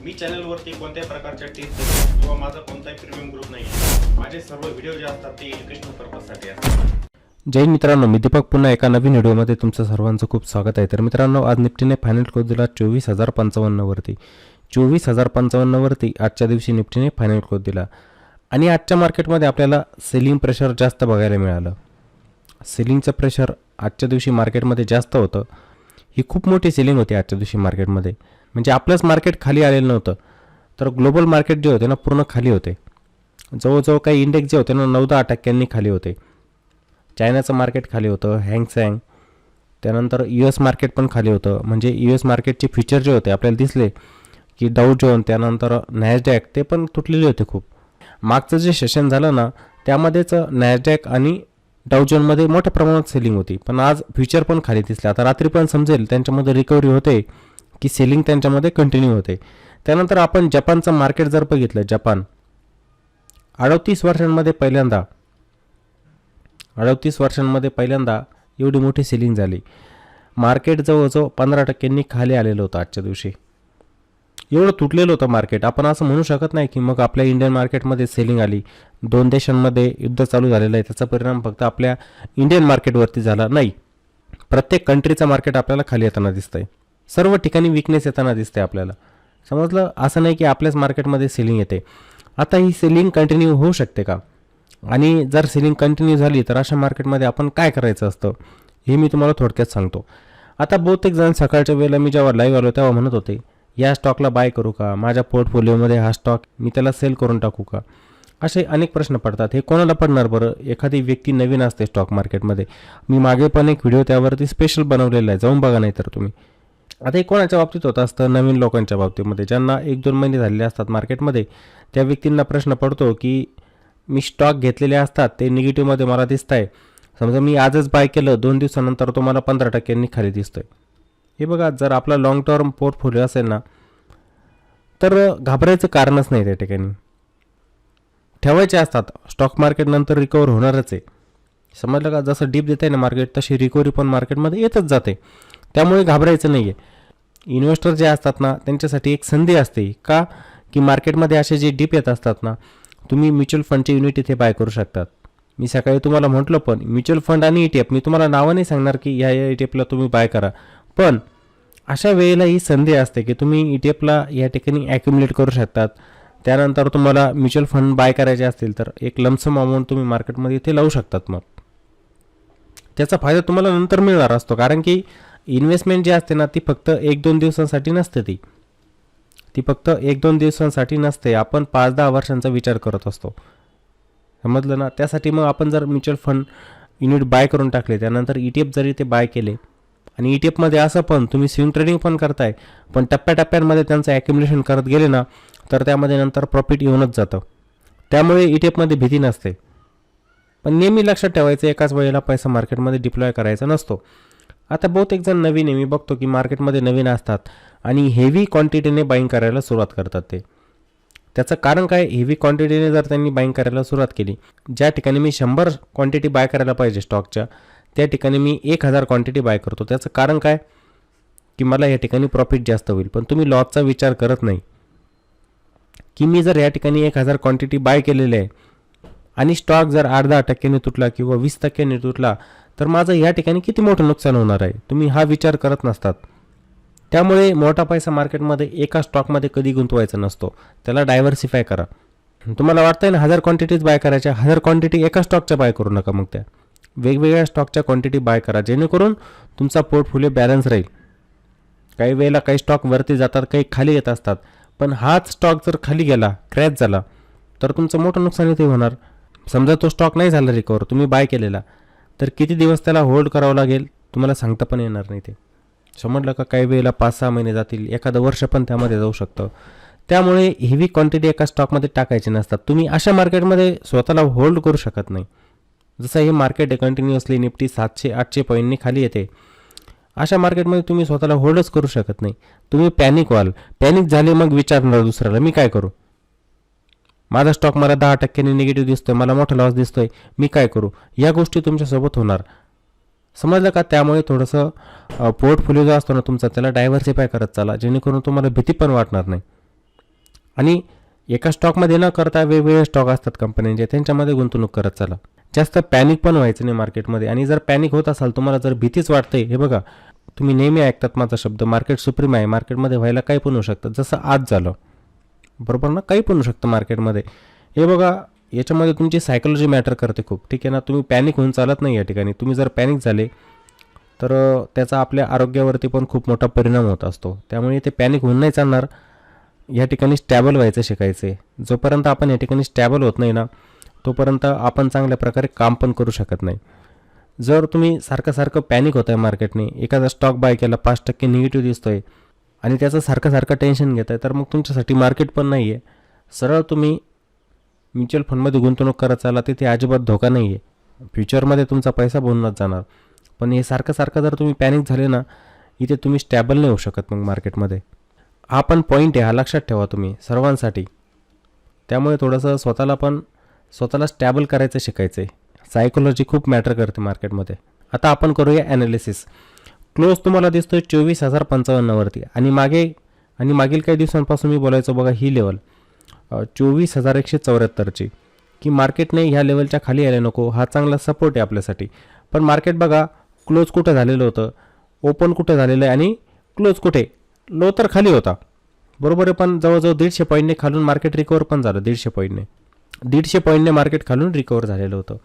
मी चॅनलवरती कोणत्याही प्रकारच्या टिप्स किंवा माझा कोणताही प्रीमियम ग्रुप नाही आहे. माझे सर्व व्हिडिओ जे असतात ते एज्युकेशनल पर्पजसाठी असतात. जय मित्रांनो, मी दीपक पुन्हा एका नवीन व्हिडिओमध्ये तुमचं सर्वांचं खूप स्वागत आहे. तर मित्रांनो, आज निफ्टीने फायनल क्लोज दिला 24,055 वरती. 24,055 वरती आजच्या दिवशी निफ्टीने फायनल क्लोज दिला आणि आजच्या मार्केटमध्ये आपल्याला सेलिंग प्रेशर जास्त बघायला मिळालं. सेलिंगचं प्रेशर आजच्या दिवशी मार्केटमध्ये जास्त होतं. ही खूप मोठी सेलिंग होती आजच्या दिवशी मार्केटमध्ये. म्हणजे आपलंच मार्केट खाली आलेलं नव्हतं, तर ग्लोबल मार्केट जे होते ना पूर्ण खाली होते. जवळजवळ काही इंडेक्स जे होते ना 9-10% खाली होते. चायनाचं मार्केट खाली होतं, हँगसँग, त्यानंतर US मार्केट पण खाली होतं. म्हणजे US मार्केटचे फ्युचर जे होते आपल्याला दिसले की डाऊ जोन, त्यानंतर नॅसडॅक ते पण तुटलेले होते खूप. मागचं जे सेशन झालं ना त्यामध्येच नॅसडॅक आणि डाऊ जोनमध्ये मोठ्या प्रमाणात सेलिंग होती, पण आज फ्युचर पण खाली दिसले. आता रात्री पण समजेल त्यांच्यामध्ये रिकव्हरी होते की सेलिंग त्यांच्यामध्ये कंटिन्यू होते. त्यानंतर आपण जपानचं मार्केट जर बघितलं, जपान 38 वर्षांमध्ये पहिल्यांदा एवढी मोठी सेलिंग झाली. मार्केट जवळजवळ 15% खाली आलेलं होतं आजच्या दिवशी. एवढं तुटलेलं होतं मार्केट. आपण असं म्हणू शकत नाही की मग आपल्या इंडियन मार्केटमध्ये सेलिंग आली. दोन देशांमध्ये युद्ध चालू झालेलं आहे, त्याचा परिणाम फक्त आपल्या इंडियन मार्केटवरती झाला नाही. प्रत्येक कंट्रीचं मार्केट आपल्याला खाली येताना दिसतंय. सर्व ठिकाणी विकनेस येताना दिसते आपल्याला. समजलं? असं नाही की आपल्याच मार्केटमध्ये सेलिंग येते. आता ही सेलिंग कंटिन्यू होऊ शकते का? आणि जर सेलिंग कंटिन्यू झाली तर अशा मार्केटमध्ये आपण काय करायचं असतं हे मी तुम्हाला थोडक्यात सांगतो. आता बहुतेक जण सकाळच्या वेळेला मी जेव्हा लाईव्ह आलो तेव्हा म्हणत होते, या स्टॉकला बाय करू का, माझ्या पोर्टफोलिओमध्ये हा स्टॉक मी त्याला सेल करून टाकू का, असे अनेक प्रश्न पडतात. हे कोणाला पडणार बरं? एखादी व्यक्ती नवीन असते स्टॉक मार्केटमध्ये. मी मागे पण एक व्हिडिओ त्यावरती स्पेशल बनवलेला आहे, जाऊन बघा नाही तर तुम्ही. आता हे कोणाच्या बाबतीत होत असतं? नवीन लोकांच्या बाबतीमध्ये, ज्यांना 1-2 महिने झालेले असतात मार्केटमध्ये. त्या व्यक्तींना प्रश्न पडतो की मी स्टॉक घेतलेले असतात ते निगेटिव्हमध्ये मला दिसत आहे. समजा मी आजच बाय केलं, 2 दिवसानंतर तो मला 15% खाली दिसतोय. हे बघा, जर आपला लाँग टर्म पोर्टफोलिओ असेल ना तर घाबरायचं कारणच नाही. त्या ठिकाणी ठेवायचे असतात. स्टॉक मार्केट नंतर रिकवर होणारच आहे. समजलं का? जसं डीप देत आहे ना मार्केट, तशी रिकव्हरी पण मार्केटमध्ये येतच जाते. त्यामुळे घाबरायचं नाही आहे. इन्व्हेस्टर जे असतात ना त्यांच्यासाठी एक संधी असते का, की मार्केटमध्ये असे जे डीप येत असतात ना, तुम्ही म्युच्युअल फंडचे युनिट इथे बाय करू शकतात. मी सकाळी तुम्हाला म्हटलं पण म्युच्युअल फंड आणि ETF, मी तुम्हाला नावं नाही सांगणार की या ETFला तुम्ही बाय करा, पण अशा वेळेला ही संधी असते की तुम्ही ETFला या ठिकाणी ॲक्युमुलेट करू शकतात. त्यानंतर तुम्हाला म्युच्युअल फंड बाय करायचे असतील तर एक लमसम अमाऊंट तुम्ही मार्केटमध्ये इथे लावू शकतात. मग त्याचा फायदा तुम्हाला नंतर मिळणार असतो, कारण की इन्व्हेस्टमेंट जी असते ना ती फक्त 1-2 दिवसांसाठी नसते. ती फक्त 1-2 दिवसांसाठी नसते. आपण 5-10 वर्षांचा विचार करत असतो. समजलं ना? त्यासाठी मग आपण जर म्युच्युअल फंड युनिट बाय करून टाकले, त्यानंतर ETF जरी ते बाय केले, आणि ETFमध्ये असं पण तुम्ही स्विंग ट्रेडिंग पण करताय, पण टप्प्याटप्प्यांमध्ये त्यांचं ॲक्युमुलेशन करत गेले ना तर त्यामध्ये नंतर प्रॉफिट येऊनच जातं. त्यामुळे ETFमध्ये भीती नसते. पण नेहमी लक्षात ठेवायचं, एकाच वेळेला पैसा मार्केटमध्ये डिप्लॉय करायचा नसतो. आता बहुतेक जण नवीन आहे, मी बघतो की मार्केटमध्ये नवीन असतात आणि हेवी क्वांटिटीने बाईंग करायला सुरुवात करतात. त्याचं कारण काय? हेवी क्वांटिटीने जर त्यांनी बाईंग करायला सुरुवात केली, ज्या ठिकाणी मी 100 क्वांटिटी बाय करायला पाहिजे स्टॉकच्या, त्या ठिकाणी मी 1000 क्वांटिटी बाय करतो. त्याचं कारण काय? की मला या ठिकाणी प्रॉफिट जास्त होईल. पण तुम्ही लॉसचा विचार करत नाही की मी जर या ठिकाणी 1000 क्वांटिटी बाय केलेले आहे आणि स्टॉक जर 8-10% तुटला किंवा 20% तुटला तर माझं या ठिकाणी किती मोठं नुकसान होणार आहे. तुम्ही हा विचार करत नसतात. त्यामुळे मोठा पैसा मार्केटमध्ये एका स्टॉकमध्ये कधी गुंतवायचा नसतो. त्याला डायव्हर्सिफाय करा. तुम्हाला वाटतंय ना 1000 क्वांटिटीज बाय करायच्या, 1000 क्वांटिटी एका स्टॉकच्या बाय करू नका. मग त्या वेगवेगळ्या स्टॉकच्या क्वांटिटी बाय करा, जेणेकरून तुमचा पोर्टफोलिओ बॅलन्स राहील. काही वेळेला काही स्टॉक वरती जातात, काही खाली येत असतात, पण हाच स्टॉक जर खाली गेला, क्रॅश झाला, तर तुमचं मोठं नुकसान इथे होणार. समजा तो स्टॉक नाही झाला रिकवर, तुम्ही बाय केलेला, तर किती दिवस त्याला होल्ड करावं लागेल तुम्हाला सांगता पण येणार नाही. ते समजलं का? काही वेळेला 5-6 महिने जातील, एखादं वर्ष पण त्यामध्ये जाऊ शकतं. त्यामुळे हेवी क्वांटिटी एका स्टॉकमध्ये टाकायची नसतात. तुम्ही अशा मार्केटमध्ये स्वतःला होल्ड करू शकत नाही. जसं हे मार्केट आहे, कंटिन्युअसली निफ्टी 700-800 पॉईंटनी खाली येते, अशा मार्केटमध्ये तुम्ही स्वतःला होल्डच करू शकत नाही. तुम्ही पॅनिक व्हाल. पॅनिक झाले मग विचारणार दुसऱ्याला, मी काय करू, माझा स्टॉक मला 10% निगेटिव्ह दिसतोय, मला मोठा लॉस दिसतोय, मी काय करू. या गोष्टी तुमच्यासोबत होणार. समजलं का? त्यामुळे थोडंसं पोर्टफोलिओ जो असतो ना तुमचा, त्याला डायव्हर्सिफाय करत चाला, जेणेकरून तुम्हाला भीती पण वाटणार नाही. आणि एका स्टॉकमध्ये न करता वेगवेगळे स्टॉक असतात कंपन्यांचे, त्यांच्यामध्ये गुंतवणूक करत चला. जास्त पॅनिक पण व्हायचं नाही मार्केटमध्ये. आणि जर पॅनिक होत असाल, तुम्हाला जर भीतीच वाटते, हे बघा, तुम्ही नेहमी ऐकतात माझा शब्द, मार्केट सुप्रीम आहे, मार्केटमध्ये व्हायला काही पण होऊ शकतं. जसं आज झालं, बरोबर ना, काही पण होऊ शकतं मार्केटमध्ये. हे बघा, याच्यामध्ये तुमची सायकोलॉजी मॅटर करते खूप, ठीक आहे ना. तुम्ही पॅनिक होऊन चालत नाही या ठिकाणी. तुम्ही जर पॅनिक झाले तर त्याचा आपल्या आरोग्यावरती पण खूप मोठा परिणाम होत असतो. त्यामुळे ते पॅनिक होऊन नाही चालणार. या ठिकाणी स्टॅबल व्हायचं शिकायचं आहे. जोपर्यंत आपण या ठिकाणी स्टॅबल होत नाही ना, तोपर्यंत आपण चांगल्या प्रकारे काम पण करू शकत नाही. जर तुम्ही सारखं पॅनिक होत आहे मार्केटने, एखादा स्टॉक बाय केला 5% निगेटिव्ह दिसतोय आणि त्याचं सारखं टेन्शन घेत आहे, तर मग तुमच्यासाठी मार्केट पण नाही आहे. सरळ तुम्ही म्युच्युअल फंडमध्ये गुंतवणूक करत चाला, तिथे अजिबात धोका नाही आहे. फ्युचरमध्ये तुमचा पैसा बोलूनच जाणार. पण हे सारखं जर तुम्ही पॅनिक झाले ना, इथे तुम्ही स्टॅबल नाही होऊ शकत मग मार्केटमध्ये. हा पण पॉईंट आहे, हा लक्षात ठेवा तुम्ही सर्वांसाठी. त्यामुळे थोडंसं स्वतःला स्टॅबल करायचं शिकायचं आहे. सायकोलॉजी खूप मॅटर करते मार्केटमध्ये. आता आपण करूया ॲनालिसिस. क्लोज तुम्हाला दिसतोय 24,055वरती आणि मागील काही दिवसांपासून मी बोलायचो बघा, ही लेवल 24,174ची, की मार्केटने ह्या लेवलच्या खाली यायला नको. हा चांगला सपोर्ट आहे आपल्यासाठी. पण मार्केट बघा, क्लोज कुठं झालेलं होतं, ओपन कुठं झालेलं आहे आणि क्लोज कुठे, लो तर खाली होता, बरोबर आहे. पण जवळजवळ 150 पॉईंटने खालून मार्केट रिकवर पण झालं. 150 पॉईंटने मार्केट खालून रिकवर झालेलं होतं.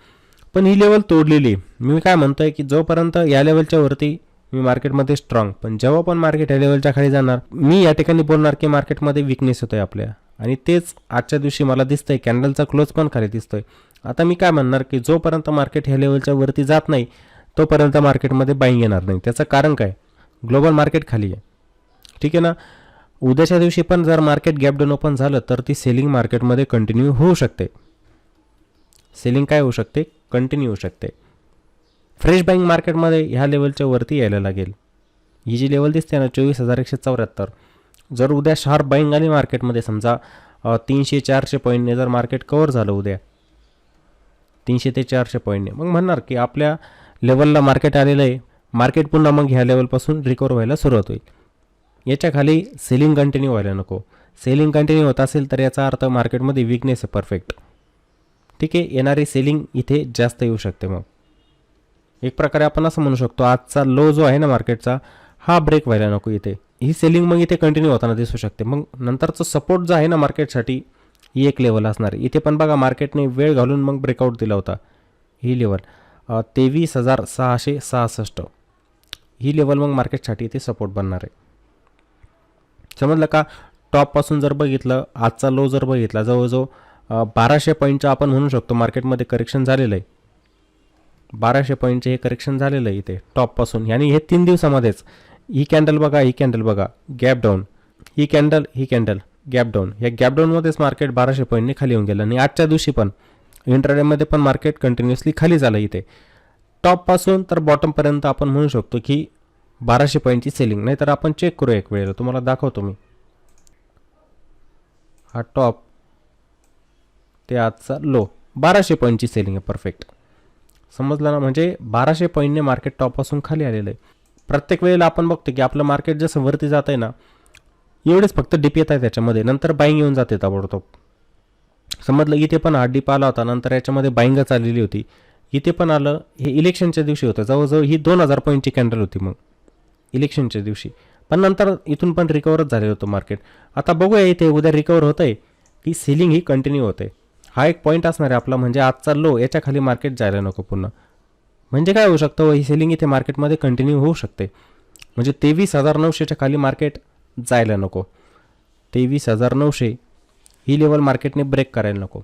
पण ही लेवल तोडलेली. मी काय म्हणतोय की जोपर्यंत या लेवलच्या वरती मी मार्केटमध्ये स्ट्रॉंग, पण जेव्हा पण मार्केट या लेवलच्या खाली जाणार, मी या ठिकाणी बोलणार की मार्केटमध्ये विकनेस होतोय आपल्या. आणि तेच आजच्या दिवशी मला दिसतंय. कॅन्डलचा क्लोज पण खाली दिसतोय. आता मी काय म्हणणार की जोपर्यंत मार्केट ह्या लेवलच्या वरती जात नाही, तोपर्यंत मार्केटमध्ये बाईंग येणार नाही. त्याचं कारण काय, ग्लोबल मार्केट खाली आहे, ठीक आहे ना. उद्याच्या दिवशी पण जर मार्केट गॅप डाऊन ओपन झालं तर ती सेलिंग मार्केटमध्ये कंटिन्यू होऊ शकते. सेलिंग काय होऊ शकते, कंटिन्यू होऊ शकते. फ्रेश बाईंग मार्केटमध्ये ह्या लेवलच्या वरती यायला लागेल. ही जी लेवल दिसते ना 24,174, जर उद्या शार्प बाईंग आली मार्केटमध्ये, समजा 300-400 पॉईंटने जर मार्केट कव्हर झालं उद्या 300 ते 400 पॉईंटने, मग म्हणणार की आपल्या लेवलला मार्केट आलेलं आहे. मार्केट पुन्हा मग ह्या लेवलपासून रिकवर व्हायला सुरुवात होईल. याच्या खाली सेलिंग कंटिन्यू व्हायला नको. सेलिंग कंटिन्यू होत असेल तर याचा अर्थ मार्केटमध्ये विकनेस आहे परफेक्ट, ठीक आहे. येणारी सेलिंग इथे जास्त येऊ शकते. मग एक प्रकारे आपण असं म्हणू शकतो, आजचा लो जो आहे ना मार्केटचा, हा ब्रेक व्हायला नको इथे. ही सेलिंग मग इथे कंटिन्यू होताना दिसू शकते. मग नंतरचं सपोर्ट जो आहे ना मार्केटसाठी, ही एक लेवल असणार आहे. इथे पण बघा, मार्केटने वेळ घालून मग ब्रेकआउट दिला होता. ही लेवल 23,666, ही लेवल मग मार्केटसाठी इथे सपोर्ट बनणार आहे. समजलं का. टॉपपासून जर बघितलं, आजचा लो जर बघितला, जवळजवळ 1200 पॉईंटचं आपण म्हणू शकतो मार्केटमध्ये करेक्शन झालेलं आहे. 1200 पॉईंटचे हे करेक्शन झालेलं आहे इथे टॉपपासून. आणि हे 3 दिवसामध्येच ही कॅन्डल बघा, गॅप डाऊन, ही कॅन्डल गॅप डाऊन. या गॅप डाऊनमध्येच मार्केट 1200 पॉईंटने खाली येऊन गेलं. आणि आजच्या दिवशी पण इंट्राडेमध्ये पण मार्केट कंटिन्युअसली खाली झालं इथे. टॉपपासून तर बॉटमपर्यंत आपण म्हणू शकतो की 1200 पॉईंटची सेलिंग. नाही तर आपण चेक करू एक वेळेला, तुम्हाला दाखवतो मी. हा टॉप ते आजचा लो, 1200 पॉईंटची सेलिंग आहे परफेक्ट. समजलं ना. म्हणजे 1200 पॉईंटने मार्केट टॉपपासून खाली आलेलं आहे. प्रत्येक वेळेला आपण बघतो की आपलं मार्केट जसं वरती जात आहे ना, एवढेच फक्त डिप येत आहे त्याच्यामध्ये, नंतर बाईंग येऊन जाते ताबडतोब. समजलं. इथे पण हा डिप आला होता, नंतर याच्यामध्ये बाईंगच आलेली होती. इथे पण आलं. हे इलेक्शनच्या दिवशी होतं. जवळजवळ ही 2000 पॉईंटची कॅन्डल होती मग इलेक्शनच्या दिवशी. पण नंतर इथून पण रिकवरच झालेलं होतं मार्केट. आता बघूया इथे उद्या रिकवर होतं आहे की सेलिंग ही कंटिन्यू होते. हा एक पॉईंट असणार आहे आपला. म्हणजे आजचा लो, याच्या खाली मार्केट जायला नको पुन्हा. म्हणजे काय होऊ शकतं, ही सेलिंग इथे मार्केटमध्ये कंटिन्यू होऊ शकते. म्हणजे 23,900च्या खाली मार्केट जायला नको. 23,900 ही लेवल मार्केटने ब्रेक करायला नको.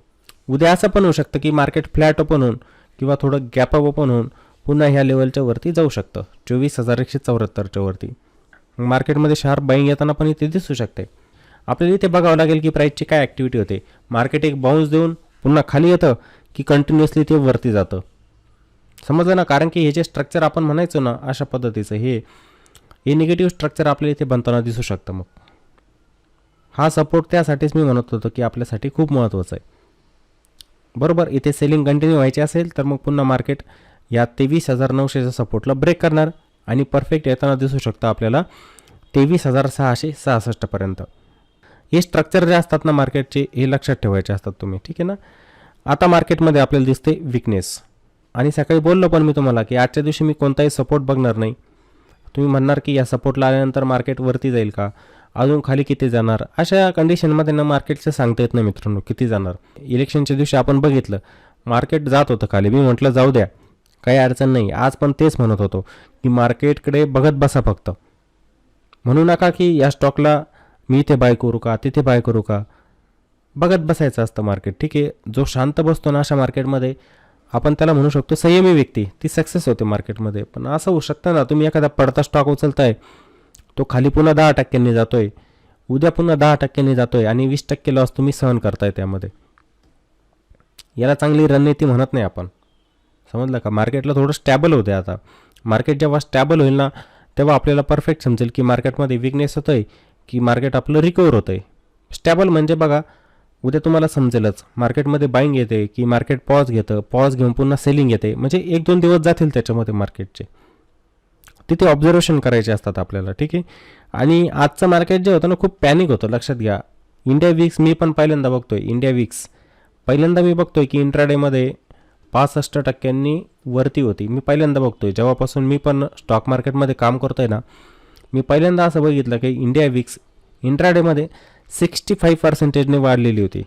उद्या असं पण होऊ शकतं की मार्केट फ्लॅट ओपन होऊन किंवा थोडं गॅप अप ओपन होऊन पुन्हा ह्या लेवलच्या वरती जाऊ शकतं, 24,174च्या वरती. मार्केटमध्ये शार्प बाईंग येताना पण इथे दिसू शकते. आपल्याला इथे बघावं लागेल की प्राईसची काय ॲक्टिव्हिटी होते. मार्केट एक बाउन्स देऊन पुन्हा खाली येतं की कंटिन्युअसली ते वरती जातं. समजलं ना. कारण की हे जे स्ट्रक्चर आपण म्हणायचो ना अशा पद्धतीचं, हे निगेटिव्ह स्ट्रक्चर आपल्याला इथे बनताना दिसू शकतं. मग हा सपोर्ट त्यासाठीच मी म्हणत होतो की आपल्यासाठी खूप महत्त्वाचं आहे. बरोबर. इथे सेलिंग कंटिन्यू व्हायची असेल तर मग पुन्हा मार्केट या 23,900च्या सपोर्टला ब्रेक करणार आणि परफेक्ट येताना दिसू शकतं आपल्याला 23,666पर्यंत. हे स्ट्रक्चर जे असतात ना मार्केटचे हे लक्षात ठेवायचे असतात तुम्ही, ठीक आहे ना. आता मार्केटमध्ये आपल्याला दिसते विकनेस, आणि सकाळी बोललो पण मी तुम्हाला की आजच्या दिवशी मी कोणताही सपोर्ट बघणार नाही. तुम्ही म्हणणार की या सपोर्टला आल्यानंतर मार्केट वरती जाईल का, अजून खाली किती जाणार, अशा कंडिशनमध्ये ना मार्केटचं सांगता येत नाही मित्रांनो किती जाणार. इलेक्शनच्या दिवशी आपण बघितलं मार्केट जात होतं खाली, मी म्हटलं जाऊ द्या काही अडचण नाही. आज पण तेच म्हणत होतो की मार्केटकडे बघत बसा, फक्त म्हणू नका की या स्टॉकला मी इथे बाय करू का तिथे बाय करू का, बघत बसायचं असतं मार्केट, ठीक आहे. जो शांत बसतो ना अशा मार्केटमध्ये आपण त्याला म्हणू शकतो संयमी व्यक्ती, ती सक्सेस होते मार्केटमध्ये. पण असं होऊ शकतं ना, तुम्ही एखादा पडता स्टॉक उचलताय, तो खाली पुन्हा 10% जातोय, उद्या पुन्हा 10% जातोय आणि 20% लॉस तुम्ही सहन करताय त्यामध्ये. याला चांगली रणनीती म्हणत नाही आपण, समजलं का. मार्केटला थोडं स्टॅबल होते. आता मार्केट जेव्हा स्टॅबल होईल ना तेव्हा आपल्याला परफेक्ट समजेल की मार्केटमध्ये विकनेस होतंय की मार्केट आपलं रिकवर होतंय. स्टॅबल म्हणजे बघा उद्या तुम्हाला समजेलच मार्केटमध्ये बाईंग येते की मार्केट पॉज घेतं, पॉज घेऊन पुन्हा सेलिंग येते, म्हणजे 1-2 दिवस जातील त्याच्यामध्ये मार्केटचे. तिथे ऑब्झर्वेशन करायचे असतात आपल्याला, ठीक आहे. आणि आजचं मार्केट जे होतं ना खूप पॅनिक होतं, लक्षात घ्या. इंडिया विक्स मी पण पहिल्यांदा बघतोय, इंडिया विक्स पहिल्यांदा मी बघतोय की इंट्राडेमध्ये 65% वरती होती. मी पहिल्यांदा बघतोय जेव्हापासून मी पण स्टॉक मार्केटमध्ये काम करतोय ना, मी पहिल्यांदा असं बघितलं की इंडिया विक्स इंट्राडेमध्ये 65% वाढलेली होती.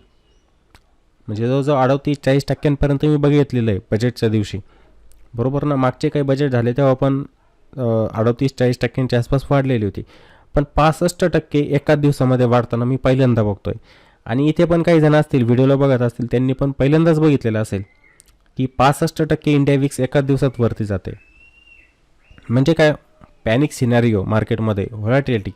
म्हणजे जवळजवळ 38-40% मी बघितलेलं आहे बजेटच्या दिवशी, बरोबर ना. मागचे काही बजेट झाले तेव्हा पण 38-40% आसपास वाढलेली होती, पण 65% एकाच दिवसामध्ये वाढताना मी पहिल्यांदा बघतोय. आणि इथे पण काही जण असतील व्हिडिओला बघत असतील, त्यांनी पण पहिल्यांदाच बघितलेलं असेल की 65% इंडिया विक्स एकाच दिवसात वरती जाते. म्हणजे काय, पॅनिक सिनॅरिओ मार्केटमध्ये, व्हॉलॅटिलिटी,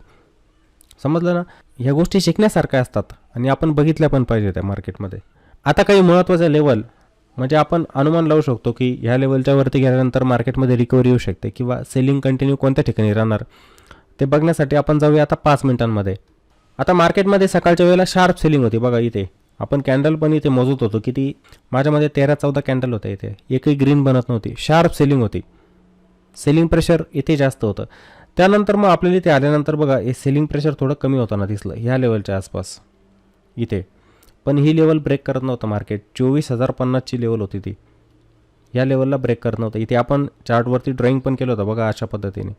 समजलं ना. ह्या गोष्टी शिकण्यासारख्या असतात आणि आपण बघितल्या पण पाहिजे त्या मार्केटमध्ये. आता काही महत्त्वाचं लेवल म्हणजे आपण अनुमान लावू शकतो की ह्या लेवलच्या वरती गेल्यानंतर मार्केटमध्ये रिकव्हरी येऊ शकते किंवा सेलिंग कंटिन्यू कोणत्या ठिकाणी राहणार ते बघण्यासाठी आपण जाऊया आता 5 मिनिटांमध्ये. आता मार्केटमध्ये सकाळच्या वेळेला शार्प सेलिंग होती बघा. इथे आपण कॅन्डल पण इथे मोजत होतो, किती माझ्यामध्ये 13-14 कॅन्डल होते इथे, एकही ग्रीन बनत नव्हती, शार्प सेलिंग होती. सेलिंग प्रेशर इथे जास्त होतं. त्यानंतर मग आपल्याला इथे आल्यानंतर बघा हे सेलिंग प्रेशर थोडं कमी होताना दिसलं ह्या लेवलच्या आसपास इथे, पण ही लेवल ब्रेक करत नव्हतं मार्केट. 24,050ची लेवल होती ती, या लेवलला ब्रेक करत नव्हतं. इथे आपण चार्टवरती ड्रॉईंग पण केलं होतं बघा अशा पद्धतीने,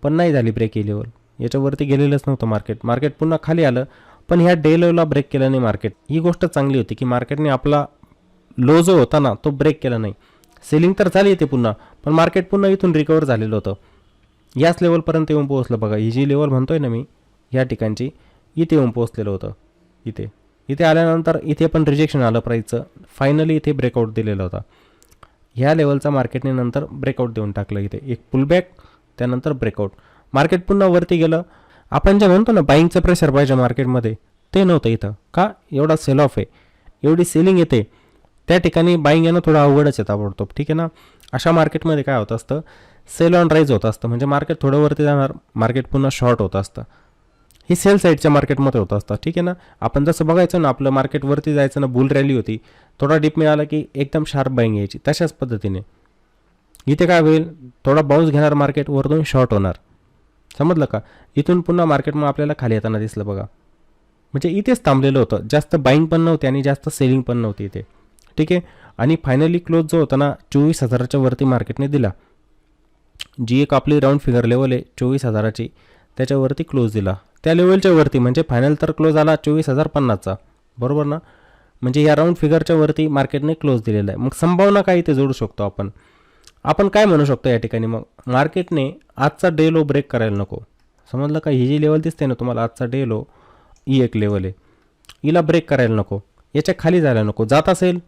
पण नाही झाली ब्रेक ही लेवल, याच्यावरती गेलेलंच नव्हतं मार्केट. मार्केट पुन्हा खाली आलं, पण ह्या डे लेवलला ब्रेक केलं नाही मार्केट. ही गोष्ट चांगली होती की मार्केटने आपला लो जो होता ना तो ब्रेक केला नाही. सेलिंग तर झाली इथे पुन्हा, पण मार्केट पुन्हा इथून रिकवर झालेलं होतं, याच लेवलपर्यंत येऊन पोहोचलं बघा. ही जी लेवल म्हणतोय ना मी या ठिकाणची, इथे येऊन पोहोचलेलं होतं. इथे आल्यानंतर इथे पण रिजेक्शन आलं प्राईसचं, फायनली इथे ब्रेकआउट दिलेला होता. ह्या लेवलचा मार्केटने नंतर ब्रेकआउट देऊन टाकलं. इथे एक पुलबॅक, त्यानंतर ब्रेकआउट, मार्केट पुन्हा वरती गेलं. आपण जे म्हणतो ना बाईंगचं प्रेशर पाहिजे मार्केटमध्ये, ते नव्हतं इथं. का, एवढा सेल ऑफ आहे, एवढी सेलिंग येते, त्या ठिकाणी बाईंग येणं थोडं अवघडच आहे ताबडतोब, ठीक आहे ना. अशा मार्केटमध्ये काय होत असतं, सेल ऑन राईज होत असतं, म्हणजे मार्केट थोडं वरती जाणार, मार्केट पुन्हा शॉर्ट होत असतं. ही सेल साईडच्या मार्केटमध्ये होत असतं, ठीक आहे ना. आपण जसं बघायचं ना आपलं मार्केट वरती जायचं ना, बुल रॅली होती, थोडा डिप मिळाला की एकदम शार्प बाईंग यायची, तशाच पद्धतीने इथे काय होईल, थोडा बाउन्स घेणार मार्केट, वरतून शॉर्ट होणार, समजलं का. इथून पुन्हा मार्केट मग आपल्याला खाली येताना दिसलं बघा. म्हणजे इथेच थांबलेलं होतं, जास्त बाईंग पण नव्हती आणि जास्त सेलिंग पण नव्हती इथे, ठीक आहे. आणि फायनली क्लोज जो होता ना 24,000च्या वरती मार्केटने दिला. जी एक आपली राऊंड फिगर लेवल आहे 24,000ची, त्याच्यावरती क्लोज दिला. त्या लेवलच्या वरती म्हणजे फायनल तर क्लोज आला 24,050चा, बरोबर ना. म्हणजे या राऊंड फिगरच्या वरती मार्केटने क्लोज दिलेला आहे. मग संभावना काय इथे जोडू शकतो आपण काय म्हणू शकतो या ठिकाणी, मग मार्केटने आजचा डे लो ब्रेक करायला नको, समजलं का. ही जी लेवल दिसते ना तुम्हाला आजचा डे लो, ही एक लेवल आहे, हिला ब्रेक करायला नको, याच्या खाली जायला नको. जात असेल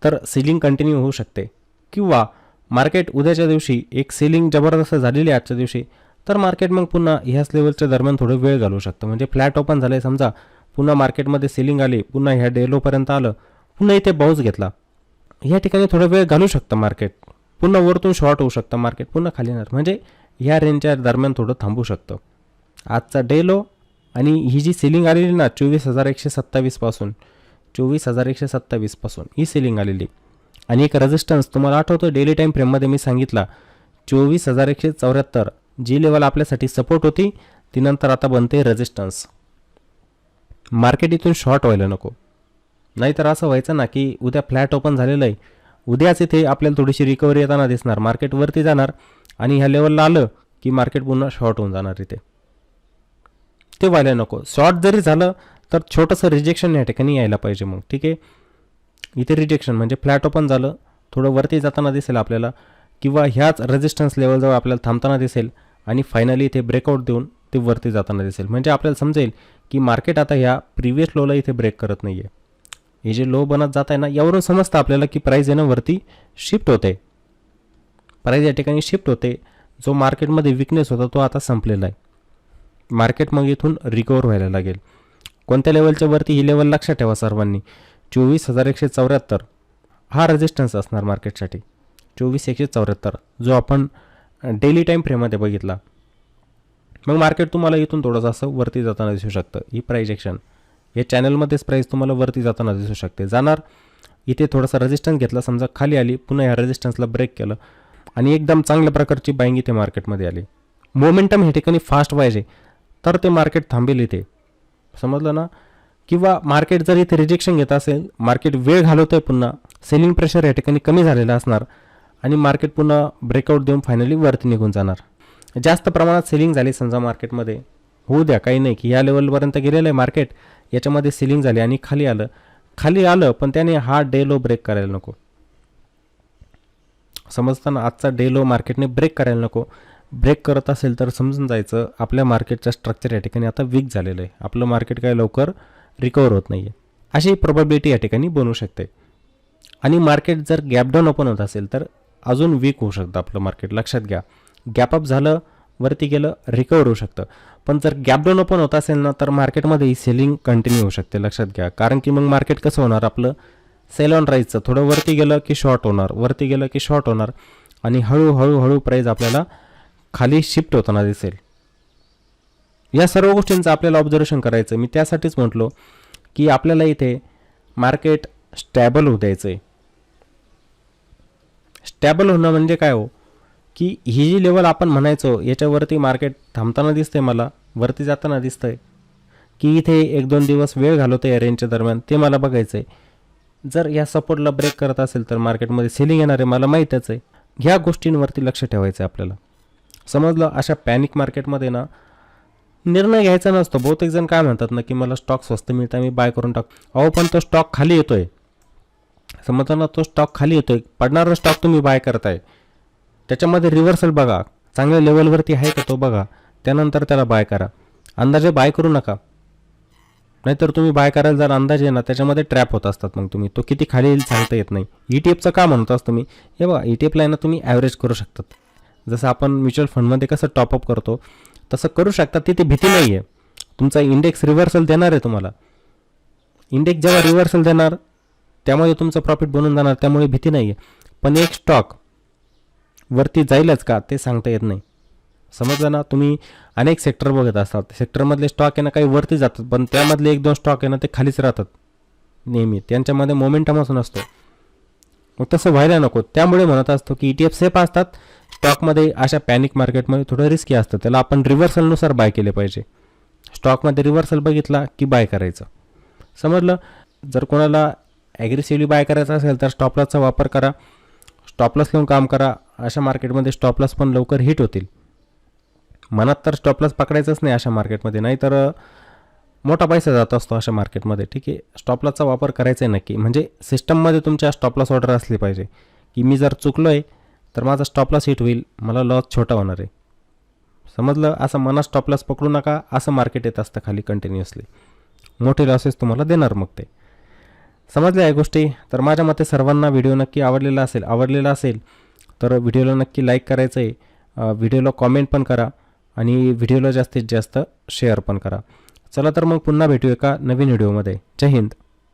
तर सेलिंग कंटिन्यू होऊ शकते, किंवा मार्केट उद्याच्या दिवशी एक सेलिंग जबरदस्त झालेली आहे आजच्या दिवशी, तर मार्केट मग पुन्हा ह्याच लेवलच्या दरम्यान थोडं वेळ घालवू शकतं. म्हणजे फ्लॅट ओपन झालं आहे समजा, पुन्हा मार्केटमध्ये सेलिंग आली, पुन्हा ह्या डे लोपर्यंत आलं, पुन्हा इथे बाउन्स घेतला, ह्या ठिकाणी थोडा वेळ घालू शकतं मार्केट, पुन्हा वरतून शॉर्ट होऊ शकतं मार्केट, पुन्हा खाली येणार, म्हणजे ह्या रेंजच्या दरम्यान थोडं थांबू शकतं. आजचा डे लो आणि ही जी सेलिंग आलेली ना 24,127 पासून, 24,127 पासून ही सेलिंग आलेली, आणि एक रेजिस्टन्स तुम्हाला आठवतं डेली टाईम फ्रेममध्ये मी सांगितला 24,174, जी लेवल आपल्यासाठी सपोर्ट होती ती नंतर आता बनते रेजिस्टन्स. मार्केट इथून शॉर्ट व्हायला नको. नाहीतर असं व्हायचं ना की उद्या फ्लॅट ओपन झालेलं आहे, उद्याच इथे आपल्याला थोडीशी रिकव्हरी येताना दिसणार, मार्केट वरती जाणार आणि ह्या लेवलला आलं की मार्केट पुन्हा शॉर्ट होऊन जाणार इथे. ते व्हायला नको. शॉर्ट जरी झालं तर छोटंसं रिजेक्शन या ठिकाणी यायला पाहिजे मग. ठीक आहे, इथे रिजेक्शन म्हणजे फ्लॅट ओपन झालं, थोडं वरती जाताना दिसेल आपल्याला किंवा ह्याच रेजिस्टन्स लेवलजवळ आपल्याला थांबताना दिसेल आणि फायनली इथे ब्रेकआउट देऊन ते वरती जाताना दिसेल. म्हणजे आपल्याला समजेल की मार्केट आता ह्या प्रिव्हियस लोला इथे ब्रेक करत नाही आहे. हे जे लो बनत जात आहे ना, यावरून समजतं आपल्याला की प्राईस येणं वरती शिफ्ट होते, प्राईस या ठिकाणी शिफ्ट होते. जो मार्केटमध्ये विकनेस होता तो आता संपलेला आहे. मार्केट मग इथून रिकवर व्हायला लागेल. कोणत्या लेवलच्या वरती? ही लेवल लक्षात ठेवा सर्वांनी, 24,174 हा रेजिस्टन्स असणार मार्केटसाठी. 24,174 जो आपण डेली टाईम फ्रेममध्ये बघितला. मग मार्केट तुम्हाला इथून थोडंसं असं वरती जाताना दिसू शकतं. ही प्राईस ॲक्शन या चॅनलमध्येच प्राईस तुम्हाला वरती जाताना दिसू शकते. जाणार इथे थोडासा रेजिस्टन्स घेतला, समजा खाली आली, पुन्हा ह्या रेजिस्टन्सला ब्रेक केलं आणि एकदम चांगल्या प्रकारची बाईंग इथे मार्केटमध्ये आली. मोमेंटम हे ठिकाणी फास्ट पाहिजे तर ते मार्केट थांबेल इथे, समजलं ना. किंवा मार्केट जर इथे रिजेक्शन घेत असेल, मार्केट वेळ घालवतं आहे, पुन्हा सेलिंग प्रेशर या ठिकाणी कमी झालेलं असणार आणि मार्केट पुन्हा ब्रेकआउट देऊन फायनली वरती निघून जाणार. जास्त प्रमाणात सेलिंग झाली समजा मार्केटमध्ये, होऊ द्या, काही नाही की या लेवलपर्यंत गेलेलं आहे मार्केट, याच्यामध्ये सेलिंग झाली आणि खाली आलं पण त्याने हा डे लो ब्रेक करायला नको. समजताना आजचा डे लो मार्केटने ब्रेक करायला नको. ब्रेक करत असेल तर समजून जायचं आपल्या मार्केटचं स्ट्रक्चर या ठिकाणी आता वीक झालेलं आहे, आपलं मार्केट काय लवकर रिकवर होत नाही आहे, अशी प्रोबॅबिलिटी या ठिकाणी बनू शकते. आणि मार्केट जर गॅपडाऊन ओपन होत असेल तर अजून वीक होऊ शकतं आपलं मार्केट. लक्षात घ्या, गॅपअप झालं, वरती गेलं, रिकवर होऊ शकतं. पण जर गॅपडाऊन ओपन होत असेल ना तर मार्केटमध्ये ही सेलिंग कंटिन्यू होऊ शकते. लक्षात घ्या, कारण की मग मार्केट कसं होणार आपलं, सेल ऑन राईजचं थोडं वरती गेलं की शॉर्ट होणार, वरती गेलं की शॉर्ट होणार आणि हळूहळू प्राईज आपल्याला खाली शिफ्ट होताना दिसेल. या सर्व गोष्टींचं आपल्याला ऑब्झर्वेशन करायचं. मी त्यासाठीच म्हटलो की आपल्याला इथे मार्केट स्टॅबल होऊ द्यायचं आहे. स्टॅबल होणं म्हणजे काय हो, की ही जी लेवल आपण म्हणायचो याच्यावरती मार्केट थांबताना दिसतंय, मला वरती जाताना दिसतंय, की इथे 1-2 दिवस वेळ घालवतं या रेंजच्या दरम्यान, ते मला बघायचं आहे. जर या सपोर्टला ब्रेक करत असेल तर मार्केटमध्ये सेलिंग येणार आहे, मला माहीतच आहे. ह्या गोष्टींवरती लक्ष ठेवायचं आहे आपल्याला, समजलं. अशा पॅनिक मार्केटमध्ये ना निर्णय घ्यायचा नसतो. बहुतेक जण काय म्हणतात ना की मला स्टॉक स्वस्त मिळतं, मी बाय करून टाक. अहो पण तो स्टॉक खाली येतोय, समजलं ना, तो स्टॉक खाली येतोय, पडणारा स्टॉक तुम्ही बाय करताय, त्याच्यामध्ये रिव्हर्सल बघा, चांगल्या लेवलवरती आहे का तो बघा, त्यानंतर त्याला बाय करा. अंदाजे बाय करू नका, नाहीतर तुम्ही बाय करायला जर अंदाजे ना त्याच्यामध्ये ट्रॅप होत असतात. मग तुम्ही तो किती खाली येईल सांगता येत नाही. ETF का म्हणतो असतो मी, हे बघा ETF ना तुम्ही ॲव्हरेज करू शकतात. जसं आपण म्युच्युअल फंडमध्ये कसं टॉपअप करतो तसं करू शकतात. तिथे भीती नाही आहे. तुमचा इंडेक्स रिव्हर्सल देणार आहे तुम्हाला. इंडेक्स जेव्हा रिव्हर्सल देणार त्यामध्ये तुमचं प्रॉफिट बनून जाणार, त्यामुळे भीती नाही आहे. पण एक स्टॉक वरती जाईलच का ते सांगता येत नाही, समजलं ना. तुम्ही अनेक सेक्टर बघत असतात, सेक्टरमधले स्टॉक आहे ना काही वरती जातात, पण त्यामधले 1-2 स्टॉक आहे ना ते खालीच राहतात नेहमी, त्यांच्यामध्ये मोमेंटमच नसतो. मग तसं व्हायला नको. त्यामुळे म्हणत असतो की ETF सेफ असतात. स्टॉकमध्ये अशा पॅनिक मार्केटमध्ये थोडं रिस्की असतं, त्याला आपण रिव्हर्सलनुसार बाय केले पाहिजे. स्टॉकमध्ये रिव्हर्सल बघितला की बाय करायचं, समजलं. जर कोणाला ॲग्रेसिव्हली बाय करायचं असेल तर स्टॉपलॉसचा वापर करा, स्टॉपलॉस लावून काम करा. अशा मार्केटमध्ये स्टॉपलॉस पण लवकर हिट होतील. मनात तर स्टॉपलॉस पकडायचंच नाही अशा मार्केटमध्ये, नाहीतर मोठा पैसा जात असतो अशा मार्केटमध्ये. ठीक आहे, स्टॉपलॉसचा वापर करायचा आहे नक्की. म्हणजे सिस्टममध्ये तुमच्या स्टॉपलॉस ऑर्डर असली पाहिजे की मी जर चुकलो आहे तर माझा स्टॉपलॉस हिट होईल, मला लॉस छोटा होणार आहे, समजलं. असं मनात स्टॉपलॉस पकडू नका. असं मार्केट येत असतं खाली कंटिन्युअसली, मोठे लॉसेस तुम्हाला देणार मग ते, समजल्या या गोष्टी. तर माझ्या मते सर्वांना व्हिडिओ नक्की आवडलेला असेल तर व्हिडिओला नक्की लाईक करायचं आहे, व्हिडिओला कॉमेंट पण करा आणि व्हिडिओला जास्तीत जास्त शेअर पण करा. चला तर मग पुन्हा भेटू एका नवीन व्हिडिओमध्ये. जय हिंद.